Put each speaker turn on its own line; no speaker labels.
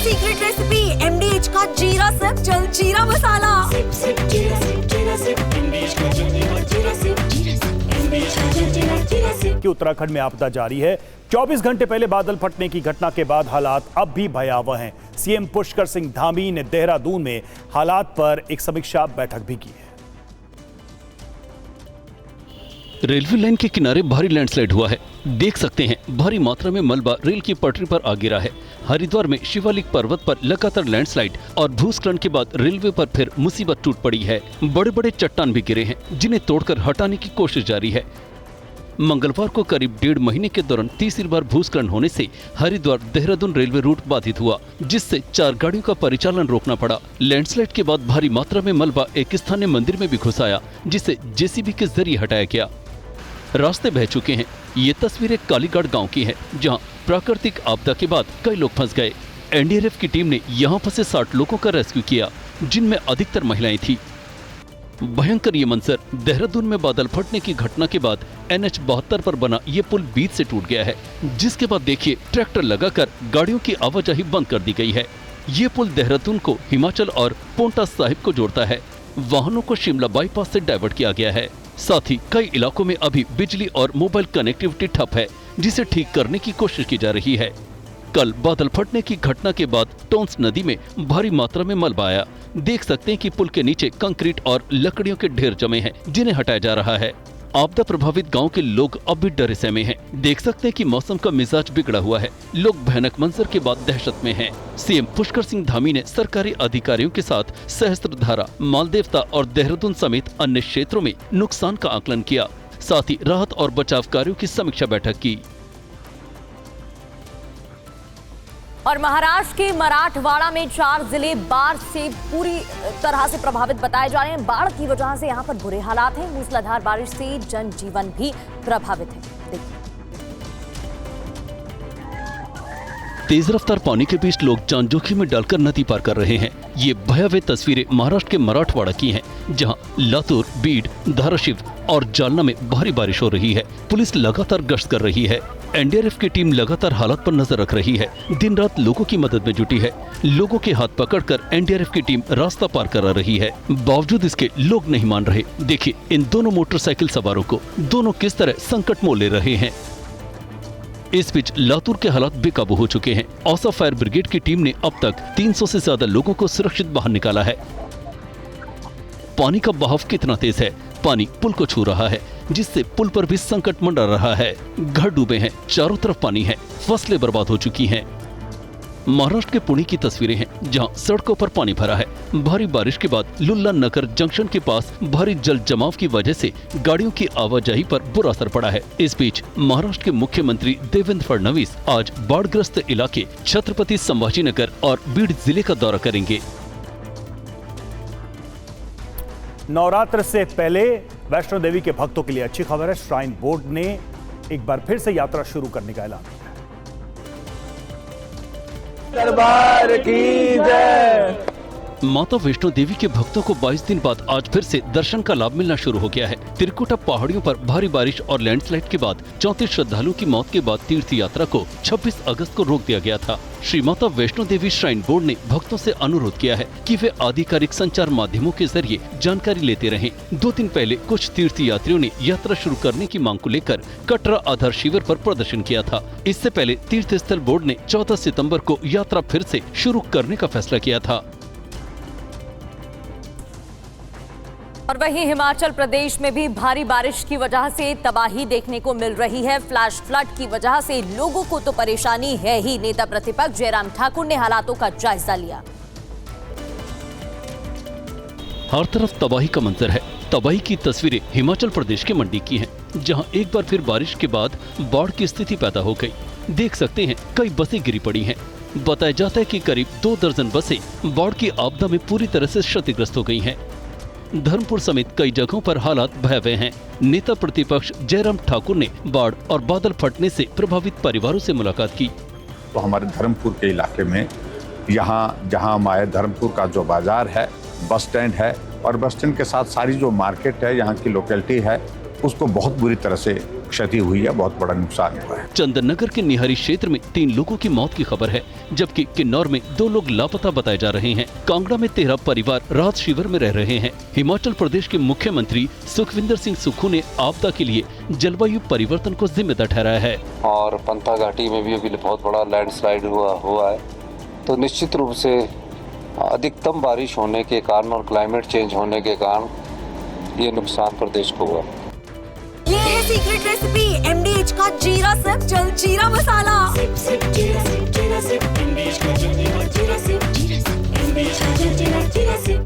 Secret recipe MDH का जीरा SIP जल जीरा मसाला।
सिप सिप जीरा सिप जीरा सिप MDH का जल जीरा सिप MDH का जल जीरा सिप।
कि उत्तराखंड में आपदा जारी है। 24 घंटे पहले बादल फटने की घटना के बाद हालात अब भी भयावह हैं। सीएम पुष्कर सिंह धामी ने देहरादून में हालात पर एक समीक्षा बैठक भी की है।
रेलवे लाइन के किनारे भारी लैंडस्लाइड हुआ है। देख सकते हैं भारी मात्रा में मलबा रेल की पटरी पर आ गिरा है। हरिद्वार में शिवालिक पर्वत पर लगातार लैंडस्लाइड और भूस्खलन के बाद रेलवे पर फिर मुसीबत टूट पड़ी है। बड़े बड़े चट्टान भी गिरे हैं जिन्हें तोड़कर हटाने की कोशिश जारी है। मंगलवार को करीब 1.5 महीने के दौरान तीसरी बार भूस्खलन होने से हरिद्वार देहरादून रेलवे रूट बाधित हुआ, जिससे 4 गाड़ियों का परिचालन रोकना पड़ा। लैंडस्लाइड के बाद भारी मात्रा में मलबा एक स्थानीय मंदिर में भी घुस आया, जिसे जेसीबी के जरिए हटाया गया। रास्ते बह चुके हैं। ये तस्वीरें कालीगढ़ गांव की है, जहां प्राकृतिक आपदा के बाद कई लोग फंस गए। एनडीआरएफ की टीम ने यहां फंसे 60 लोगों का रेस्क्यू किया, जिनमें अधिकतर महिलाएं थी। भयंकर ये मंजर देहरादून में बादल फटने की घटना के बाद NH 72 पर बना ये पुल बीच से टूट गया है, जिसके बाद देखिए ट्रैक्टर लगाकर गाड़ियों की आवाजाही बंद कर दी गई है। ये पुल देहरादून को हिमाचल और पोंटा साहिब को जोड़ता है। वाहनों को शिमला बाईपास से डाइवर्ट किया गया है। साथ ही कई इलाकों में अभी बिजली और मोबाइल कनेक्टिविटी ठप है, जिसे ठीक करने की कोशिश की जा रही है। कल बादल फटने की घटना के बाद टोंस नदी में भारी मात्रा में मलबा आया। देख सकते हैं कि पुल के नीचे कंक्रीट और लकड़ियों के ढेर जमे हैं, जिन्हें हटाया जा रहा है। आपदा प्रभावित गांव के लोग अब भी डरे सहमे हैं। देख सकते हैं कि मौसम का मिजाज बिगड़ा हुआ है। लोग भयानक मंजर के बाद दहशत में हैं। सीएम पुष्कर सिंह धामी ने सरकारी अधिकारियों के साथ सहस्त्रधारा, मालदेवता और देहरादून समेत अन्य क्षेत्रों में नुकसान का आकलन किया। साथ ही राहत और बचाव कार्यों की समीक्षा बैठक की।
और महाराष्ट्र के मराठवाड़ा में 4 जिले बाढ़ से पूरी तरह से प्रभावित बताए जा रहे हैं। बाढ़ की वजह से यहां पर बुरे हालात हैं। मूसलाधार बारिश से जनजीवन भी प्रभावित है। देखिए,
तेज रफ्तार पानी के बीच लोग जान जोखिम में डालकर नदी पार कर रहे हैं। ये भयावह तस्वीरें महाराष्ट्र के मराठवाड़ा की हैं, जहां लातूर, बीड, धाराशिव और जालना में भारी बारिश हो रही है। पुलिस लगातार गश्त कर रही है। एनडीआरएफ की टीम लगातार हालात पर नजर रख रही है। दिन रात लोगों की मदद में जुटी है। लोगों के हाथ पकड़कर एनडीआरएफ की टीम रास्ता पार करा रही है। बावजूद इसके लोग नहीं मान रहे। देखिए इन दोनों मोटरसाइकिल सवारों को, दोनों किस तरह संकट मोल ले रहे हैं। इस बीच लातूर के हालात बेकाबू हो चुके हैं। औसा फायर ब्रिगेड की टीम ने अब तक 300 से ज्यादा लोगों को सुरक्षित बाहर निकाला है। पानी का बहाव कितना तेज है, पानी पुल को छू रहा है, जिससे पुल पर भी संकट मंडरा रहा है। घर डूबे हैं, चारों तरफ पानी है, फसलें बर्बाद हो चुकी हैं। महाराष्ट्र के पुणे की तस्वीरें हैं, जहां सड़कों पर पानी भरा है। भारी बारिश के बाद लुल्ला नगर जंक्शन के पास भारी जल जमाव की वजह से गाड़ियों की आवाजाही पर बुरा असर पड़ा है। इस बीच महाराष्ट्र के मुख्यमंत्री देवेंद्र फडणवीस आज बाढ़ग्रस्त इलाके छत्रपति संभाजीनगर और बीड जिले का दौरा करेंगे।
नवरात्र से पहले वैष्णो देवी के भक्तों के लिए अच्छी खबर है। श्राइन बोर्ड ने एक बार फिर से यात्रा शुरू करने का ऐलान किया।
दरबार की जय।
माता वैष्णो देवी के भक्तों को 22 दिन बाद आज फिर से दर्शन का लाभ मिलना शुरू हो गया है। त्रिकुटा पहाड़ियों पर भारी बारिश और लैंडस्लाइड के बाद 34 श्रद्धालुओं की मौत के बाद तीर्थ यात्रा को 26 अगस्त को रोक दिया गया था। श्री माता वैष्णो देवी श्राइन बोर्ड ने भक्तों से अनुरोध किया है कि वे आधिकारिक संचार माध्यमों के जरिए जानकारी लेते रहें। 2 दिन पहले कुछ तीर्थ यात्रियों ने यात्रा शुरू करने की मांग को लेकर कटरा आधार शिविर पर प्रदर्शन किया था। इससे पहले तीर्थ स्थल बोर्ड ने 14 सितंबर को यात्रा फिर से शुरू करने का फैसला किया था।
और वहीं हिमाचल प्रदेश में भी भारी बारिश की वजह से तबाही देखने को मिल रही है। फ्लैश फ्लड की वजह से लोगों को तो परेशानी है ही। नेता प्रतिपक्ष जयराम ठाकुर ने हालातों का जायजा लिया।
हर तरफ तबाही का मंजर है। तबाही की तस्वीरें हिमाचल प्रदेश के मंडी की हैं, जहां एक बार फिर बारिश के बाद बाढ़ की स्थिति पैदा हो गई। देख सकते हैं कई बसें गिरी पड़ी हैं। बताया जाता है कि करीब 2 दर्जन बसें बाढ़ की आपदा में पूरी तरह से क्षतिग्रस्त हो गई हैं। धर्मपुर समेत कई जगहों पर हालात भयावह हैं। नेता प्रतिपक्ष जयराम ठाकुर ने बाढ़ और बादल फटने से प्रभावित परिवारों से मुलाकात की।
तो हमारे धर्मपुर के इलाके में यहाँ जहाँ हमारे धर्मपुर का जो बाजार है, बस स्टैंड है और बस स्टैंड के साथ सारी जो मार्केट है, यहाँ की लोकेलिटी है, उसको बहुत बुरी तरह से क्षति हुई है, बहुत बड़ा नुकसान हुआ है।
चंदन नगर के निहारी क्षेत्र में 3 लोगों की मौत की खबर है, जबकि किन्नौर में 2 लोग लापता बताए जा रहे हैं। कांगड़ा में 13 परिवार राहत शिविर में रह रहे हैं। हिमाचल प्रदेश के मुख्यमंत्री सुखविंदर सिंह सुक्खू ने आपदा के लिए जलवायु परिवर्तन को जिम्मेदार ठहराया है।
और पंथा घाटी में भी अभी बहुत बड़ा लैंडस्लाइड हुआ है, तो निश्चित रूप से अधिकतम बारिश होने के कारण और क्लाइमेट चेंज होने के कारण ये नुकसान प्रदेश को हुआ।
ये है सीक्रेट रेसिपी MDH का जीरा सिर्फ जलजीरा मसाला।